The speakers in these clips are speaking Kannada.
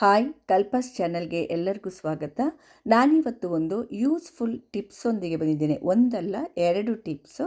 ಹಾಯ್ ಕಲ್ಪಸ್ ಚಾನಲ್ಗೆ ಎಲ್ಲರಿಗೂ ಸ್ವಾಗತ. ನಾನಿವತ್ತು ಒಂದು ಯೂಸ್ಫುಲ್ ಟಿಪ್ಸೊಂದಿಗೆ ಬಂದಿದ್ದೇನೆ. ಒಂದಲ್ಲ ಎರಡು ಟಿಪ್ಸು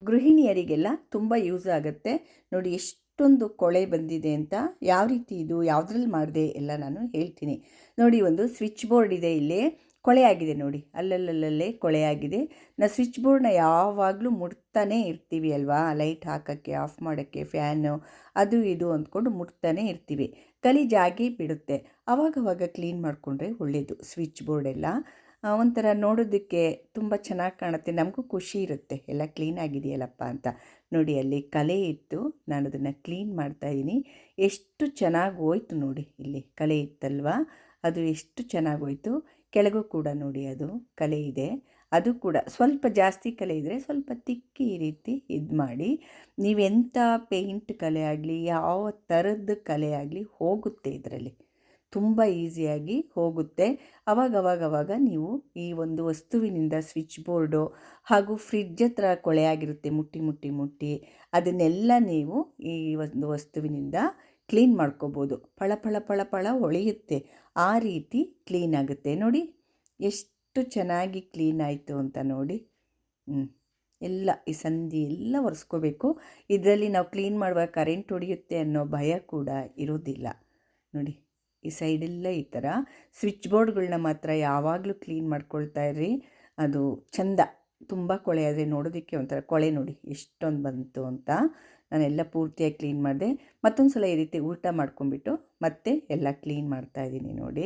ಗೃಹಿಣಿಯರಿಗೆಲ್ಲ ತುಂಬ ಯೂಸ್ ಆಗುತ್ತೆ. ನೋಡಿ ಎಷ್ಟೊಂದು ಕೊಳೆ ಬಂದಿದೆ ಅಂತ, ಯಾವ ರೀತಿ ಇದು ಯಾವುದ್ರಲ್ಲಿ ಮಾಡಿದೆ ಎಲ್ಲ ನಾನು ಹೇಳ್ತೀನಿ. ನೋಡಿ, ಒಂದು ಸ್ವಿಚ್ ಬೋರ್ಡ್ ಇದೆ, ಇಲ್ಲಿ ಕೊಳೆ ಆಗಿದೆ ನೋಡಿ, ಅಲ್ಲಲ್ಲಲ್ಲೇ ಕೊಳೆ ಆಗಿದೆ. ನಾವು ಸ್ವಿಚ್ ಬೋರ್ಡ್ನ ಯಾವಾಗಲೂ ಮುಟ್ತಾನೇ ಇರ್ತೀವಿ ಅಲ್ವಾ, ಲೈಟ್ ಹಾಕೋಕ್ಕೆ, ಆಫ್ ಮಾಡೋಕ್ಕೆ, ಫ್ಯಾನು ಅದು ಇದು ಅಂದ್ಕೊಂಡು ಮುಟ್ತಾನೇ ಇರ್ತೀವಿ. ಗಲೀಜಾಗಿ ಬಿಡುತ್ತೆ. ಆವಾಗವಾಗ ಕ್ಲೀನ್ ಮಾಡಿಕೊಂಡ್ರೆ ಒಳ್ಳೆಯದು. ಸ್ವಿಚ್ ಬೋರ್ಡೆಲ್ಲ ಒಂಥರ ನೋಡೋದಕ್ಕೆ ತುಂಬ ಚೆನ್ನಾಗಿ ಕಾಣುತ್ತೆ, ನಮಗೂ ಖುಷಿ ಇರುತ್ತೆ ಎಲ್ಲ ಕ್ಲೀನ್ ಆಗಿದೆಯಲ್ಲಪ್ಪ ಅಂತ. ನೋಡಿ, ಅಲ್ಲಿ ಕಲೆ ಇತ್ತು, ನಾನು ಅದನ್ನು ಕ್ಲೀನ್ ಮಾಡ್ತಾಯಿದ್ದೀನಿ. ಎಷ್ಟು ಚೆನ್ನಾಗಿ ಹೋಯ್ತು ನೋಡಿ, ಇಲ್ಲಿ ಕಲೆ ಇತ್ತಲ್ವ, ಅದು ಎಷ್ಟು ಚೆನ್ನಾಗಿ ಹೋಯ್ತು. ಕೆಳಗೂ ಕೂಡ ನೋಡಿ ಅದು ಕಲೆ ಇದೆ, ಅದು ಕೂಡ ಸ್ವಲ್ಪ ಜಾಸ್ತಿ ಕಲೆ ಇದ್ದರೆ ಸ್ವಲ್ಪ ತಿಕ್ಕಿ ಈ ರೀತಿ ಇದು ಮಾಡಿ. ನೀವೆಂಥ ಪೇಂಟ್ ಕಲೆ ಆಗಲಿ, ಯಾವ ಥರದ ಕಲೆ ಆಗಲಿ ಹೋಗುತ್ತೆ, ಇದರಲ್ಲಿ ತುಂಬ ಈಸಿಯಾಗಿ ಹೋಗುತ್ತೆ. ಅವಾಗವಾಗವಾಗ ನೀವು ಈ ಒಂದು ವಸ್ತುವಿನಿಂದ ಸ್ವಿಚ್ ಬೋರ್ಡು ಹಾಗೂ ಫ್ರಿಡ್ಜ್ ಹತ್ರ ಕೊಳೆ ಆಗಿರುತ್ತೆ, ಮುಟ್ಟಿ ಮುಟ್ಟಿ ಮುಟ್ಟಿ, ಅದನ್ನೆಲ್ಲ ನೀವು ಈ ಒಂದು ವಸ್ತುವಿನಿಂದ ಕ್ಲೀನ್ ಮಾಡ್ಕೋಬೋದು. ಫಳ ಫಳ ಫಳ ಫಳ ಹೊಳೆಯುತ್ತೆ, ಆ ರೀತಿ ಕ್ಲೀನ್ ಆಗುತ್ತೆ. ನೋಡಿ ಎಷ್ಟು ಚೆನ್ನಾಗಿ ಕ್ಲೀನ್ ಆಯಿತು ಅಂತ ನೋಡಿ. ಎಲ್ಲ ಈ ಸಂಧಿ ಎಲ್ಲ ಒರೆಸ್ಕೋಬೇಕು. ಇದರಲ್ಲಿ ನಾವು ಕ್ಲೀನ್ ಮಾಡುವಾಗ ಕರೆಂಟ್ ಹೊಡೆಯುತ್ತೆ ಅನ್ನೋ ಭಯ ಕೂಡ ಇರೋದಿಲ್ಲ. ನೋಡಿ, ಈ ಸೈಡೆಲ್ಲ ಈ ಥರ ಸ್ವಿಚ್ ಬೋರ್ಡ್ಗಳನ್ನ ಮಾತ್ರ ಯಾವಾಗಲೂ ಕ್ಲೀನ್ ಮಾಡ್ಕೊಳ್ತಾ ಇರ್ರಿ, ಅದು ಚೆಂದ. ತುಂಬ ಕೊಳೆ ಆದರೆ ನೋಡೋದಕ್ಕೆ ಒಂಥರ ಕೊಳೆ ನೋಡಿ ಎಷ್ಟೊಂದು ಬಂತು ಅಂತ. ನಾನೆಲ್ಲ ಪೂರ್ತಿಯಾಗಿ ಕ್ಲೀನ್ ಮಾಡಿದೆ. ಮತ್ತೊಂದು ಸಲ ಈ ರೀತಿ ಉಲ್ಟಾ ಮಾಡ್ಕೊಂಬಿಟ್ಟು ಮತ್ತೆ ಎಲ್ಲ ಕ್ಲೀನ್ ಮಾಡ್ತಾಯಿದ್ದೀನಿ. ನೋಡಿ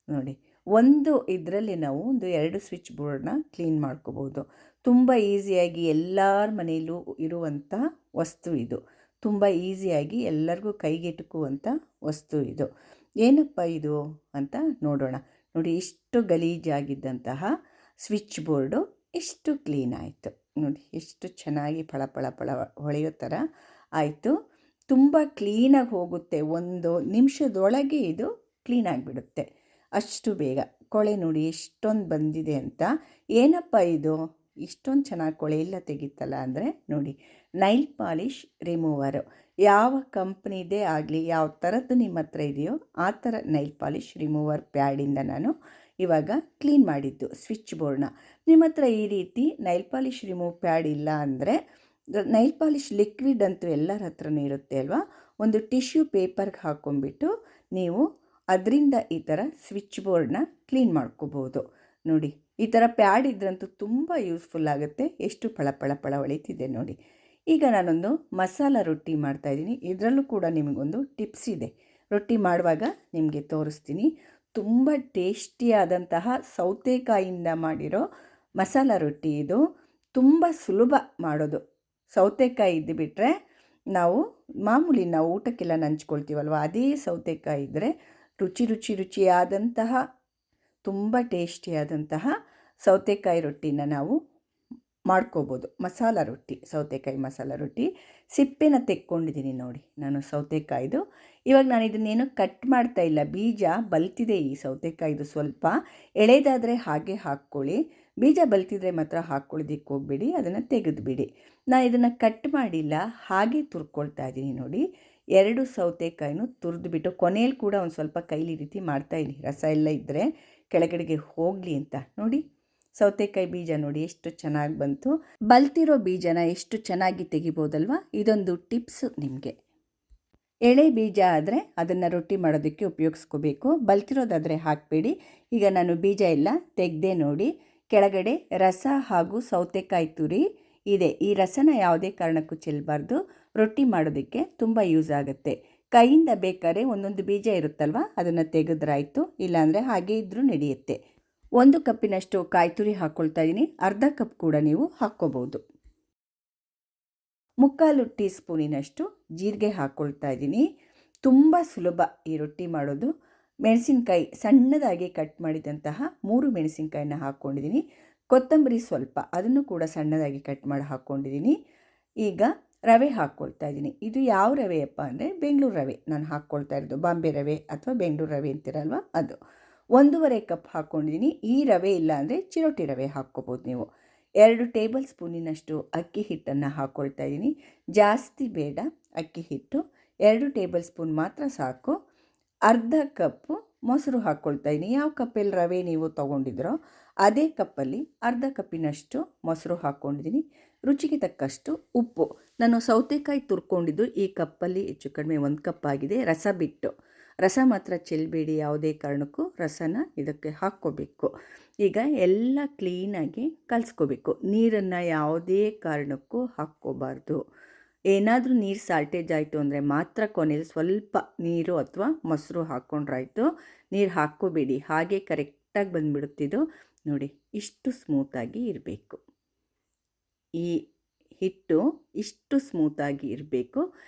ನೋಡಿ, ಒಂದು ಇದರಲ್ಲಿ ನಾವು ಒಂದು 2 ಸ್ವಿಚ್ ಬೋರ್ಡ್ನ ಕ್ಲೀನ್ ಮಾಡ್ಕೋಬೋದು. ತುಂಬ ಈಸಿಯಾಗಿ ಎಲ್ಲರ ಮನೆಯಲ್ಲೂ ಇರುವಂಥ ವಸ್ತು ಇದು. ತುಂಬ ಈಸಿಯಾಗಿ ಎಲ್ಲರಿಗೂ ಕೈಗೆಟುಕುವಂಥ ವಸ್ತು ಇದು. ಏನಪ್ಪ ಇದು ಅಂತ ನೋಡೋಣ. ನೋಡಿ, ಇಷ್ಟು ಗಲೀಜಾಗಿದ್ದಂತಹ ಸ್ವಿಚ್ ಬೋರ್ಡು ಎಷ್ಟು ಕ್ಲೀನ್ ಆಯಿತು ನೋಡಿ, ಎಷ್ಟು ಚೆನ್ನಾಗಿ ಫಳ ಫಳ ಫಳ ಹೊಳೆಯೋ ಥರ ಆಯಿತು. ತುಂಬ ಕ್ಲೀನಾಗಿ ಹೋಗುತ್ತೆ, ಒಂದು ನಿಮಿಷದೊಳಗೆ ಇದು ಕ್ಲೀನ್ ಆಗಿಬಿಡುತ್ತೆ, ಅಷ್ಟು ಬೇಗ. ಕೊಳೆ ನೋಡಿ ಎಷ್ಟೊಂದು ಬಂದಿದೆ ಅಂತ. ಏನಪ್ಪ ಇದು ಇಷ್ಟೊಂದು ಚೆನ್ನಾಗಿ ಕೊಳೆ ಎಲ್ಲ ತೆಗಿತಲ್ಲ ಅಂದರೆ ನೋಡಿ, ನೈಲ್ ಪಾಲಿಷ್ ರಿಮೂವರು. ಯಾವ ಕಂಪ್ನಿದೇ ಆಗಲಿ, ಯಾವ ಥರದ್ದು ನಿಮ್ಮ ಹತ್ರ ಇದೆಯೋ ಆ ಥರ ನೈಲ್ ಪಾಲಿಷ್ ರಿಮೂವರ್ ಪ್ಯಾಡಿಂದ ನಾನು ಇವಾಗ ಕ್ಲೀನ್ ಮಾಡಿದ್ದು ಸ್ವಿಚ್ ಬೋರ್ಡ್ನ. ನಿಮ್ಮ ಹತ್ರ ಈ ರೀತಿ ನೈಲ್ ಪಾಲಿಷ್ ರಿಮೂವ್ ಪ್ಯಾಡ್ ಇಲ್ಲ ಅಂದರೆ, ನೈಲ್ ಪಾಲಿಷ್ ಲಿಕ್ವಿಡ್ ಅಂತೂ ಎಲ್ಲರ ಹತ್ರನೂ ಇರುತ್ತೆ ಅಲ್ವಾ, ಒಂದು ಟಿಶ್ಯೂ ಪೇಪರ್ಗೆ ಹಾಕ್ಕೊಂಬಿಟ್ಟು ನೀವು ಅದರಿಂದ ಈ ಥರ ಸ್ವಿಚ್ ಬೋರ್ಡ್ನ ಕ್ಲೀನ್ ಮಾಡ್ಕೋಬೋದು. ನೋಡಿ, ಈ ಥರ ಪ್ಯಾಡ್ ಇದ್ರಂತೂ ತುಂಬ ಯೂಸ್ಫುಲ್ ಆಗುತ್ತೆ. ಎಷ್ಟು ಫಳ ಫಳ ಫಳ ಹೊಳಿತಿದೆ ನೋಡಿ. ಈಗ ನಾನೊಂದು ಮಸಾಲ ರೊಟ್ಟಿ ಮಾಡ್ತಾಯಿದ್ದೀನಿ. ಇದರಲ್ಲೂ ಕೂಡ ನಿಮಗೊಂದು ಟಿಪ್ಸ್ ಇದೆ, ರೊಟ್ಟಿ ಮಾಡುವಾಗ ನಿಮಗೆ ತೋರಿಸ್ತೀನಿ. ತುಂಬ ಟೇಸ್ಟಿಯಾದಂತಹ ಸೌತೆಕಾಯಿಯಿಂದ ಮಾಡಿರೋ ಮಸಾಲ ರೊಟ್ಟಿ ಇದು. ತುಂಬ ಸುಲಭ ಮಾಡೋದು. ಸೌತೆಕಾಯಿ ಇದ್ದು ಬಿಟ್ಟರೆ ನಾವು ಮಾಮೂಲಿ ನಾವು ಊಟಕ್ಕೆಲ್ಲ ನಂಚ್ಕೊಳ್ತೀವಲ್ವ, ಅದೇ ಸೌತೆಕಾಯಿ ಇದ್ದರೆ ರುಚಿಯಾದಂತಹ ತುಂಬ ಟೇಸ್ಟಿಯಾದಂತಹ ಸೌತೆಕಾಯಿ ರೊಟ್ಟಿನ ನಾವು ಮಾಡ್ಕೋಬೋದು. ಮಸಾಲ ರೊಟ್ಟಿ, ಸೌತೆಕಾಯಿ ಮಸಾಲ ರೊಟ್ಟಿ. ಸಿಪ್ಪೆನ ತೆಕ್ಕೊಂಡಿದ್ದೀನಿ ನೋಡಿ ನಾನು ಸೌತೆಕಾಯಿದು. ಇವಾಗ ನಾನು ಇದನ್ನೇನು ಕಟ್ ಮಾಡ್ತಾ ಇಲ್ಲ, ಬೀಜ ಬಲ್ತಿದೆ ಈ ಸೌತೆಕಾಯಿದು. ಸ್ವಲ್ಪ ಎಳೆದಾದರೆ ಹಾಗೆ ಹಾಕ್ಕೊಳ್ಳಿ, ಬೀಜ ಬಲ್ತಿದ್ರೆ ಮಾತ್ರ ಹಾಕ್ಕೊಳ್ಳೋದಕ್ಕೆ ಹೋಗ್ಬೇಡಿ, ಅದನ್ನು ತೆಗೆದುಬಿಡಿ. ನಾನು ಇದನ್ನು ಕಟ್ ಮಾಡಿಲ್ಲ, ಹಾಗೆ ತುರ್ಕೊಳ್ತಾ ಇದ್ದೀನಿ ನೋಡಿ. 2 ಸೌತೆಕಾಯಿನೂ ತುರಿದ್ಬಿಟ್ಟು ಕೊನೆಯಲ್ಲಿ ಕೂಡ ಒಂದು ಸ್ವಲ್ಪ ಕೈಲಿ ರೀತಿ ಮಾಡ್ತಾಯಿದ್ದೀನಿ, ರಸ ಎಲ್ಲ ಇದ್ದರೆ ಕೆಳಗಡೆಗೆ ಹೋಗಲಿ ಅಂತ. ನೋಡಿ, ಸೌತೆಕಾಯಿ ಬೀಜ ನೋಡಿ ಎಷ್ಟು ಚೆನ್ನಾಗಿ ಬಂತು. ಬಲ್ತಿರೋ ಬೀಜನ ಎಷ್ಟು ಚೆನ್ನಾಗಿ ತೆಗಿಬೋದಲ್ವ. ಇದೊಂದು ಟಿಪ್ಸು ನಿಮಗೆ. ಎಳೆ ಬೀಜ ಆದರೆ ಅದನ್ನು ರೊಟ್ಟಿ ಮಾಡೋದಕ್ಕೆ ಉಪಯೋಗಿಸ್ಕೋಬೇಕು, ಬಲ್ತಿರೋದಾದರೆ ಹಾಕಬೇಡಿ. ಈಗ ನಾನು ಬೀಜ ಎಲ್ಲ ತೆಗೆದೆ ನೋಡಿ. ಕೆಳಗಡೆ ರಸ ಹಾಗೂ ಸೌತೆಕಾಯಿ ತುರಿ ಇದೆ. ಈ ರಸನ ಯಾವುದೇ ಕಾರಣಕ್ಕೂ ಚೆಲ್ಲಬಾರ್ದು, ರೊಟ್ಟಿ ಮಾಡೋದಕ್ಕೆ ತುಂಬ ಯೂಸ್ ಆಗುತ್ತೆ. ಕೈಯಿಂದ ಬೇಕಾದ್ರೆ ಒಂದೊಂದು ಬೀಜ ಇರುತ್ತಲ್ವ ಅದನ್ನು ತೆಗೆದ್ರಾಯ್ತು, ಇಲ್ಲಾಂದರೆ ಹಾಗೆ ಇದ್ದರೂ ನಡೆಯುತ್ತೆ. 1 ಕಪ್ಪಿನಷ್ಟು ಕಾಯಿ ತುರಿ ಹಾಕ್ಕೊಳ್ತಾ ಇದ್ದೀನಿ. ಅರ್ಧ ಕಪ್ ಕೂಡ ನೀವು ಹಾಕ್ಕೋಬೋದು. 3/4 ಟೀ ಸ್ಪೂನಿನಷ್ಟು ಜೀರಿಗೆ ಹಾಕ್ಕೊಳ್ತಾ ಇದ್ದೀನಿ. ತುಂಬ ಸುಲಭ ಈ ರೊಟ್ಟಿ ಮಾಡೋದು. ಮೆಣಸಿನ್ಕಾಯಿ ಸಣ್ಣದಾಗಿ ಕಟ್ ಮಾಡಿದಂತಹ 3 ಮೆಣಸಿನ್ಕಾಯಿನ ಹಾಕ್ಕೊಂಡಿದ್ದೀನಿ. ಕೊತ್ತಂಬರಿ ಸ್ವಲ್ಪ, ಅದನ್ನು ಕೂಡ ಸಣ್ಣದಾಗಿ ಕಟ್ ಮಾಡಿ ಹಾಕ್ಕೊಂಡಿದ್ದೀನಿ. ಈಗ ರವೆ ಹಾಕ್ಕೊಳ್ತಾ ಇದ್ದೀನಿ. ಇದು ಯಾವ ರವೆಯಪ್ಪ ಅಂದರೆ ಬೆಂಗಳೂರು ರವೆ ನಾನು ಹಾಕ್ಕೊಳ್ತಾ ಇರೋದು. ಬಾಂಬೆ ರವೆ ಅಥವಾ ಬೆಂಗಳೂರು ರವೆ ಅಂತೀರಲ್ವ ಅದು. 1.5 ಕಪ್ ಹಾಕ್ಕೊಂಡಿದ್ದೀನಿ. ಈ ರವೆ ಇಲ್ಲ ಅಂದರೆ ಚಿರೋಟಿ ರವೆ ಹಾಕ್ಕೋಬೋದು ನೀವು. 2 ಟೇಬಲ್ ಸ್ಪೂನಿನಷ್ಟು ಅಕ್ಕಿ ಹಿಟ್ಟನ್ನು ಹಾಕ್ಕೊಳ್ತಾ ಇದ್ದೀನಿ. ಜಾಸ್ತಿ ಬೇಡ ಅಕ್ಕಿ ಹಿಟ್ಟು, 2 ಟೇಬಲ್ ಸ್ಪೂನ್ ಮಾತ್ರ ಸಾಕು. ಅರ್ಧ ಕಪ್ಪು ಮೊಸರು ಹಾಕ್ಕೊಳ್ತಾ ಇದ್ದೀನಿ. ಯಾವ ಕಪ್ಪಲ್ಲಿ ರವೆ ನೀವು ತೊಗೊಂಡಿದ್ರೋ ಅದೇ ಕಪ್ಪಲ್ಲಿ ಅರ್ಧ ಕಪ್ಪಿನಷ್ಟು ಮೊಸರು ಹಾಕ್ಕೊಂಡಿದ್ದೀನಿ. ರುಚಿಗೆ ತಕ್ಕಷ್ಟು ಉಪ್ಪು. ನಾನು ಸೌತೆಕಾಯಿ ತುರ್ಕೊಂಡಿದ್ದು ಈ ಕಪ್ಪಲ್ಲಿ ಹೆಚ್ಚು ಕಡಿಮೆ 1 ಕಪ್ ಆಗಿದೆ. ರಸ ಬಿಟ್ಟು, ರಸ ಮಾತ್ರ ಚೆಲ್ಲಬೇಡಿ, ಯಾವುದೇ ಕಾರಣಕ್ಕೂ ರಸನ ಇದಕ್ಕೆ ಹಾಕ್ಕೋಬೇಕು. ಈಗ ಎಲ್ಲ ಕ್ಲೀನಾಗಿ ಕಲಿಸ್ಕೋಬೇಕು. ನೀರನ್ನು ಯಾವುದೇ ಕಾರಣಕ್ಕೂ ಹಾಕ್ಕೋಬಾರ್ದು. ಏನಾದರೂ ನೀರು ಸಾಲ್ಟೇಜ್ ಆಯಿತು ಅಂದರೆ ಮಾತ್ರ ಕೊನೆಯಲ್ಲಿ ಸ್ವಲ್ಪ ನೀರು ಅಥವಾ ಮೊಸರು ಹಾಕ್ಕೊಂಡ್ರಾಯ್ತು. ನೀರು ಹಾಕ್ಕೋಬೇಡಿ, ಹಾಗೆ ಕರೆಕ್ಟಾಗಿ ಬಂದುಬಿಡುತ್ತಿದ್ದು. ನೋಡಿ, ಇಷ್ಟು ಸ್ಮೂತಾಗಿ ಇರಬೇಕು. ಈ ಹಿಟ್ಟು ಇಷ್ಟು ಸ್ಮೂತಾಗಿ ಇರಬೇಕು.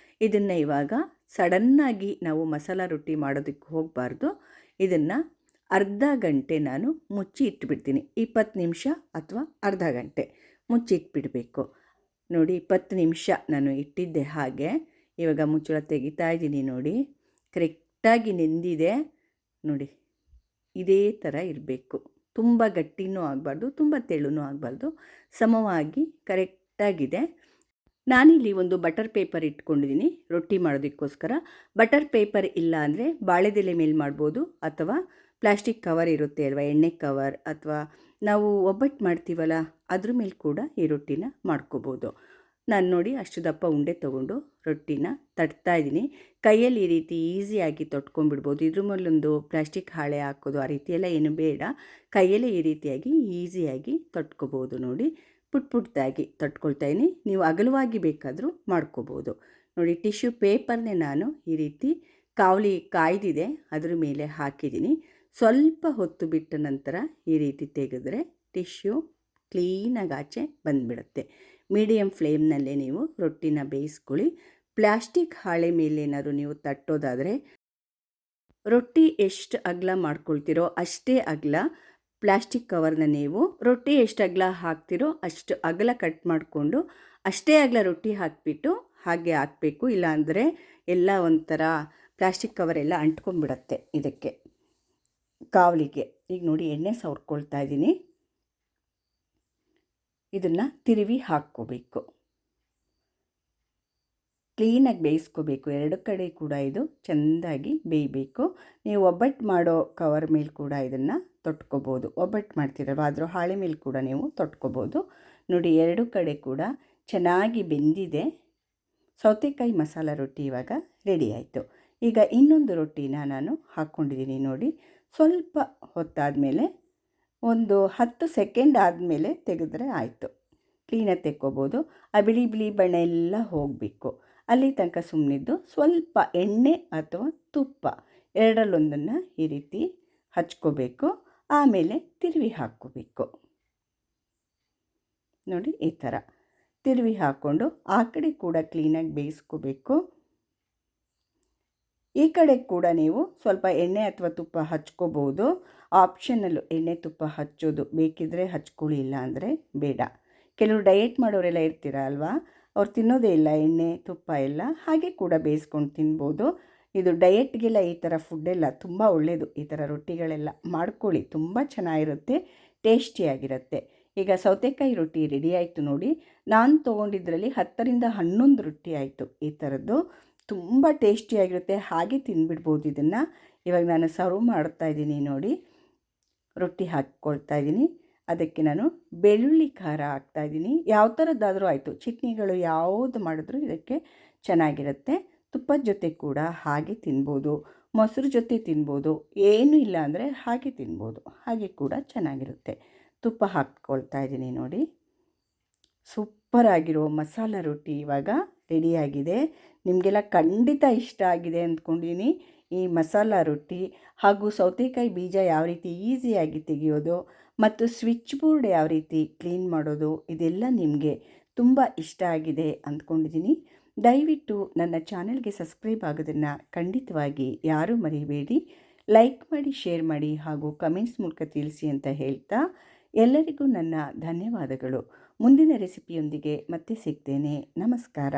ಇದನ್ನು ಇವಾಗ ಸಡನ್ನಾಗಿ ನಾವು ಮಸಾಲ ರೊಟ್ಟಿ ಮಾಡೋದಕ್ಕೆ ಹೋಗಬಾರ್ದು. ಇದನ್ನು ಅರ್ಧ ಗಂಟೆ ನಾನು ಮುಚ್ಚಿ ಇಟ್ಬಿಡ್ತೀನಿ. 20 ನಿಮಿಷ ಅಥವಾ ಅರ್ಧ ಗಂಟೆ ಮುಚ್ಚಿಟ್ಬಿಡಬೇಕು. ನೋಡಿ, 20 ನಿಮಿಷ ನಾನು ಇಟ್ಟಿದ್ದೆ ಹಾಗೆ. ಇವಾಗ ಮುಚ್ಚಳ ತೆಗಿತಾ ಇದ್ದೀನಿ. ನೋಡಿ, ಕರೆಕ್ಟಾಗಿ ನೆಂದಿದೆ. ನೋಡಿ, ಇದೇ ಥರ ಇರಬೇಕು. ತುಂಬ ಗಟ್ಟಿನೂ ಆಗಬಾರ್ದು, ತುಂಬ ತೆಳುನೂ ಆಗಬಾರ್ದು, ಸಮವಾಗಿ ಕರೆಕ್ಟಾಗಿದೆ. ನಾನಿಲ್ಲಿ ಒಂದು ಬಟರ್ ಪೇಪರ್ ಇಟ್ಕೊಂಡಿದ್ದೀನಿ ರೊಟ್ಟಿ ಮಾಡೋದಕ್ಕೋಸ್ಕರ. ಬಟರ್ ಪೇಪರ್ ಇಲ್ಲ ಅಂದರೆ ಬಾಳೆದೆಲೆ ಮೇಲೆ ಮಾಡ್ಬೋದು, ಅಥವಾ ಪ್ಲಾಸ್ಟಿಕ್ ಕವರ್ ಇರುತ್ತೆ ಅಲ್ವಾ, ಎಣ್ಣೆ ಕವರ್, ಅಥವಾ ನಾವು ಒಬ್ಬಟ್ಟು ಮಾಡ್ತೀವಲ್ಲ ಅದ್ರ ಮೇಲೆ ಕೂಡ ಈ ರೊಟ್ಟಿನ ಮಾಡ್ಕೋಬೋದು. ನಾನು ನೋಡಿ ಅಷ್ಟು ದಪ್ಪ ಉಂಡೆ ತೊಗೊಂಡು ರೊಟ್ಟಿನ ತಟ್ತಾ ಇದ್ದೀನಿ. ಕೈಯಲ್ಲಿ ಈ ರೀತಿ ಈಸಿಯಾಗಿ ತೊಟ್ಕೊಂಡ್ಬಿಡ್ಬೋದು. ಇದ್ರ ಮೇಲೊಂದು ಪ್ಲಾಸ್ಟಿಕ್ ಹಾಳೆ ಹಾಕೋದು ಆ ರೀತಿಯೆಲ್ಲ ಏನು ಬೇಡ. ಕೈಯಲ್ಲೇ ಈ ರೀತಿಯಾಗಿ ಈಸಿಯಾಗಿ ತೊಟ್ಕೋಬೋದು. ನೋಡಿ, ಪುಟ್ಟಾಗಿ ತೊಟ್ಕೊಳ್ತಾ ಇದ್ದೀನಿ. ನೀವು ಅಗಲವಾಗಿ ಬೇಕಾದರೂ ಮಾಡ್ಕೋಬೋದು. ನೋಡಿ, ಟಿಶ್ಯೂ ಪೇಪರ್ನೇ ನಾನು ಈ ರೀತಿ ಕಾವಲಿ ಕಾಯ್ದಿದೆ ಅದ್ರ ಮೇಲೆ ಹಾಕಿದ್ದೀನಿ. ಸ್ವಲ್ಪ ಹೊತ್ತು ಬಿಟ್ಟ ನಂತರ ಈ ರೀತಿ ತೆಗೆದ್ರೆ ಟಿಶ್ಯೂ ಕ್ಲೀನಾಗಿ ಆಚೆ ಬಂದುಬಿಡುತ್ತೆ. ಮೀಡಿಯಮ್ ಫ್ಲೇಮ್ನಲ್ಲೇ ನೀವು ರೊಟ್ಟಿನ ಬೇಯಿಸ್ಕೊಳ್ಳಿ. ಪ್ಲಾಸ್ಟಿಕ್ ಹಾಳೆ ಮೇಲೇನಾದ್ರು ನೀವು ತಟ್ಟೋದಾದರೆ ರೊಟ್ಟಿ ಎಷ್ಟು ಅಗಲ ಮಾಡ್ಕೊಳ್ತೀರೋ ಅಷ್ಟೇ ಅಗಲ ಪ್ಲಾಸ್ಟಿಕ್ ಕವರ್ನ ನೀವು ರೊಟ್ಟಿ ಎಷ್ಟು ಅಗಲ ಹಾಕ್ತಿರೋ ಅಷ್ಟು ಅಗಲ ಕಟ್ ಮಾಡಿಕೊಂಡು ಅಷ್ಟೇ ಅಗಲ ರೊಟ್ಟಿ ಹಾಕಿಬಿಟ್ಟು ಹಾಗೆ ಹಾಕಬೇಕು. ಇಲ್ಲಾಂದರೆ ಎಲ್ಲ ಒಂಥರ ಪ್ಲಾಸ್ಟಿಕ್ ಕವರ್ ಎಲ್ಲ ಅಂಟ್ಕೊಂಡ್ಬಿಡತ್ತೆ ಇದಕ್ಕೆ ಕಾವಲಿಗೆ. ಈಗ ನೋಡಿ, ಎಣ್ಣೆ ಸವರ್ಕೊಳ್ತಾ ಇದ್ದೀನಿ. ಇದನ್ನು ತಿರುವಿ ಹಾಕ್ಕೋಬೇಕು. ಕ್ಲೀನಾಗಿ ಬೇಯಿಸ್ಕೋಬೇಕು. 2 ಕಡೆ ಕೂಡ ಇದು ಚೆಂದಾಗಿ ಬೇಯಬೇಕು. ನೀವು ಒಬ್ಬಟ್ಟು ಮಾಡೋ ಕವರ್ ಮೇಲೆ ಕೂಡ ಇದನ್ನು ತೊಟ್ಕೋಬೋದು. ಒಬ್ಬಟ್ಟು ಮಾಡ್ತೀರಲ್ವ ಅದ್ರ ಹಾಳೆ ಮೇಲೆ ಕೂಡ ನೀವು ತೊಟ್ಕೋಬೋದು. ನೋಡಿ, 2 ಕಡೆ ಕೂಡ ಚೆನ್ನಾಗಿ ಬೆಂದಿದೆ. ಸೌತೆಕಾಯಿ ಮಸಾಲ ರೊಟ್ಟಿ ಇವಾಗ ರೆಡಿ ಆಯಿತು. ಈಗ ಇನ್ನೊಂದು ರೊಟ್ಟಿನ ನಾನು ಹಾಕ್ಕೊಂಡಿದ್ದೀನಿ. ನೋಡಿ, ಸ್ವಲ್ಪ ಹೊತ್ತಾದಮೇಲೆ ಒಂದು 10 ಸೆಕೆಂಡ್ ಆದಮೇಲೆ ತೆಗೆದ್ರೆ ಆಯಿತು. ಕ್ಲೀನಾಗಿ ತೆಕ್ಕೋಬೋದು. ಆ ಬಿಳಿ ಬಣ್ಣ ಎಲ್ಲ ಹೋಗಬೇಕು. ಅಲ್ಲಿ ತನಕ ಸುಮ್ಮನಿದ್ದು ಸ್ವಲ್ಪ ಎಣ್ಣೆ ಅಥವಾ ತುಪ್ಪ ಎರಡರಲ್ಲೊಂದನ್ನು ಈ ರೀತಿ ಹಚ್ಕೋಬೇಕು. ಆಮೇಲೆ ತಿರುವಿ ಹಾಕ್ಕೋಬೇಕು. ನೋಡಿ, ಈ ಥರ ತಿರುವಿ ಹಾಕ್ಕೊಂಡು ಆ ಕಡೆ ಕೂಡ ಕ್ಲೀನಾಗಿ ಬೇಯಿಸ್ಕೋಬೇಕು. ಈ ಕಡೆ ಕೂಡ ನೀವು ಸ್ವಲ್ಪ ಎಣ್ಣೆ ಅಥವಾ ತುಪ್ಪ ಹಚ್ಕೋಬೋದು. ಆಪ್ಷನಲ್ಲು ಎಣ್ಣೆ ತುಪ್ಪ ಹಚ್ಚೋದು ಬೇಕಿದ್ದರೆ ಹಚ್ಕೊಳ್ಳಿ, ಇಲ್ಲ ಅಂದರೆ ಬೇಡ. ಕೆಲವರು ಡಯೆಟ್ ಮಾಡೋರೆಲ್ಲ ಇರ್ತೀರ ಅಲ್ವಾ, ಅವ್ರು ತಿನ್ನೋದೇ ಇಲ್ಲ ಎಣ್ಣೆ ತುಪ್ಪ ಎಲ್ಲ, ಹಾಗೆ ಕೂಡ ಬೇಯಿಸ್ಕೊಂಡು ತಿನ್ಬೋದು. ಇದು ಡಯೆಟ್ಗೆಲ್ಲ ಈ ಥರ ಫುಡ್ಡೆಲ್ಲ ತುಂಬ ಒಳ್ಳೆಯದು. ಈ ಥರ ರೊಟ್ಟಿಗಳೆಲ್ಲ ಮಾಡ್ಕೊಳ್ಳಿ, ತುಂಬ ಚೆನ್ನಾಗಿರುತ್ತೆ, ಟೇಸ್ಟಿಯಾಗಿರುತ್ತೆ. ಈಗ ಸೌತೆಕಾಯಿ ರೊಟ್ಟಿ ರೆಡಿ ಆಯಿತು. ನೋಡಿ, ನಾನು ತೊಗೊಂಡಿದ್ರಲ್ಲಿ 10ರಿಂದ 11 ರೊಟ್ಟಿ ಆಯಿತು. ಈ ಥರದ್ದು ತುಂಬ ಟೇಸ್ಟಿಯಾಗಿರುತ್ತೆ. ಹಾಗೆ ತಿಂದ್ಬಿಡ್ಬೋದು ಇದನ್ನು. ಇವಾಗ ನಾನು ಸರ್ವ್ ಮಾಡ್ತಾಯಿದ್ದೀನಿ. ನೋಡಿ, ರೊಟ್ಟಿ ಹಾಕ್ಕೊಳ್ತಾ ಇದ್ದೀನಿ. ಅದಕ್ಕೆ ನಾನು ಬೆಳ್ಳುಳ್ಳಿ ಖಾರ ಹಾಕ್ತಾಯಿದ್ದೀನಿ. ಯಾವ ಥರದ್ದಾದರೂ ಆಯಿತು, ಚಟ್ನಿಗಳು ಯಾವುದು ಮಾಡಿದ್ರೂ ಇದಕ್ಕೆ ಚೆನ್ನಾಗಿರುತ್ತೆ. ತುಪ್ಪದ ಜೊತೆ ಕೂಡ ಹಾಗೆ ತಿನ್ಬೋದು, ಮೊಸರು ಜೊತೆ ತಿನ್ಬೋದು, ಏನೂ ಇಲ್ಲ ಅಂದರೆ ಹಾಗೆ ತಿನ್ಬೋದು, ಹಾಗೆ ಕೂಡ ಚೆನ್ನಾಗಿರುತ್ತೆ. ತುಪ್ಪ ಹಾಕ್ಕೊಳ್ತಾ ಇದ್ದೀನಿ. ನೋಡಿ, ಸೂಪರಾಗಿರೋ ಮಸಾಲ ರೊಟ್ಟಿ ಇವಾಗ ರೆಡಿಯಾಗಿದೆ. ನಿಮಗೆಲ್ಲ ಖಂಡಿತ ಇಷ್ಟ ಆಗಿದೆ ಅಂದ್ಕೊಂಡಿದ್ದೀನಿ. ಈ ಮಸಾಲ ರೊಟ್ಟಿ ಹಾಗೂ ಸೌತೆಕಾಯಿ ಬೀಜ ಯಾವ ರೀತಿ ಈಸಿಯಾಗಿ ತೆಗೆಯೋದು ಮತ್ತು ಸ್ವಿಚ್ ಬೋರ್ಡ್ ಯಾವ ರೀತಿ ಕ್ಲೀನ್ ಮಾಡೋದು, ಇದೆಲ್ಲ ನಿಮಗೆ ತುಂಬ ಇಷ್ಟ ಆಗಿದೆ ಅಂದ್ಕೊಂಡಿದ್ದೀನಿ. ದಯವಿಟ್ಟು ನನ್ನ ಚಾನೆಲ್ಗೆ ಸಬ್ಸ್ಕ್ರೈಬ್ ಆಗೋದನ್ನು ಖಂಡಿತವಾಗಿ ಯಾರೂ ಮರಿಬೇಡಿ. ಲೈಕ್ ಮಾಡಿ, ಶೇರ್ ಮಾಡಿ ಹಾಗೂ ಕಮೆಂಟ್ಸ್ ಮೂಲಕ ತಿಳಿಸಿ ಅಂತ ಹೇಳ್ತಾ ಎಲ್ಲರಿಗೂ ನನ್ನ ಧನ್ಯವಾದಗಳು. ಮುಂದಿನ ರೆಸಿಪಿಯೊಂದಿಗೆ ಮತ್ತೆ ಸಿಗ್ತೇನೆ. ನಮಸ್ಕಾರ.